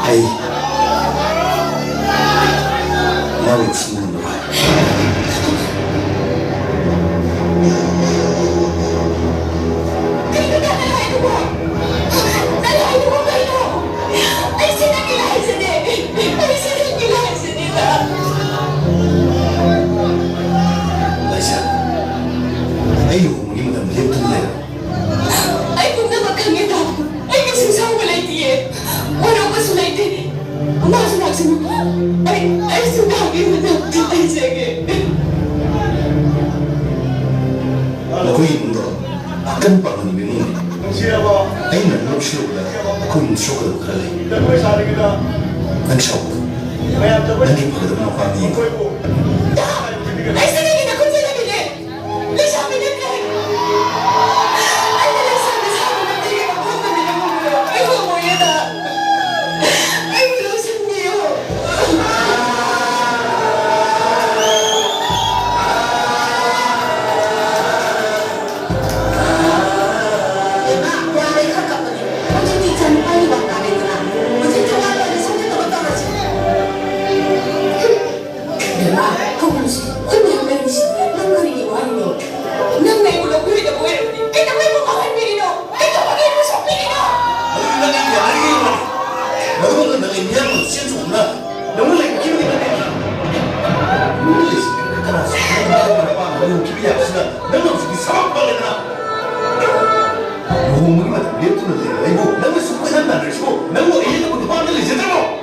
Hey, now it's moonlight. Ay, huwag mo naman lihat tuloy. Ay, kung namakangit ako. Ay, nagsasawa walay tiye. Wala ko sulay din. Umasanak sa mga. Ay, sunagin mo na. Ay, sige. Ako'y mundo. Akan pa man ibinun. Ay, nanong na ako'y siyok na kalay. Nagsiyok. Naging pagdam ng pamilya. Ay, sige, ginakot sila bili. Lisabi na kay. Ay, nalasabi sa akin na tiye. Ako kami na muna. Ay, mamuya na. Ay, malusan niyo. Nang naibulog ko rin ako eh. Ay, naman mo kawan Pirino. Ay, kapagay mo sa Pirino. 너는 내가 인연을 신중나 너무 내가 기분이 나네. 우리 그러나 사람들과 너무 기분이 없으나 너무 이 사람 빨래나. 너무 맞다. 리프트는 내가 이거 너무 숙고한 날을 쉬고 너무 애는 것도 화를 제대로.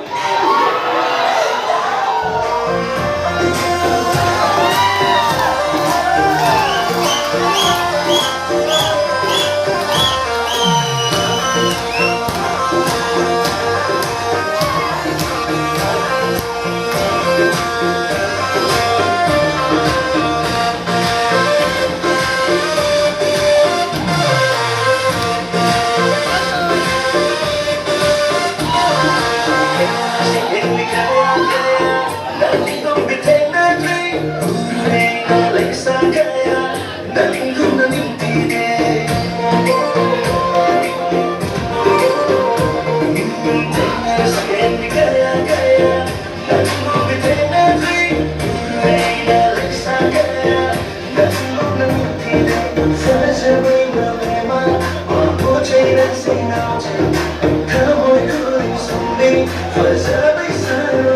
Come on, good, so many, for the service.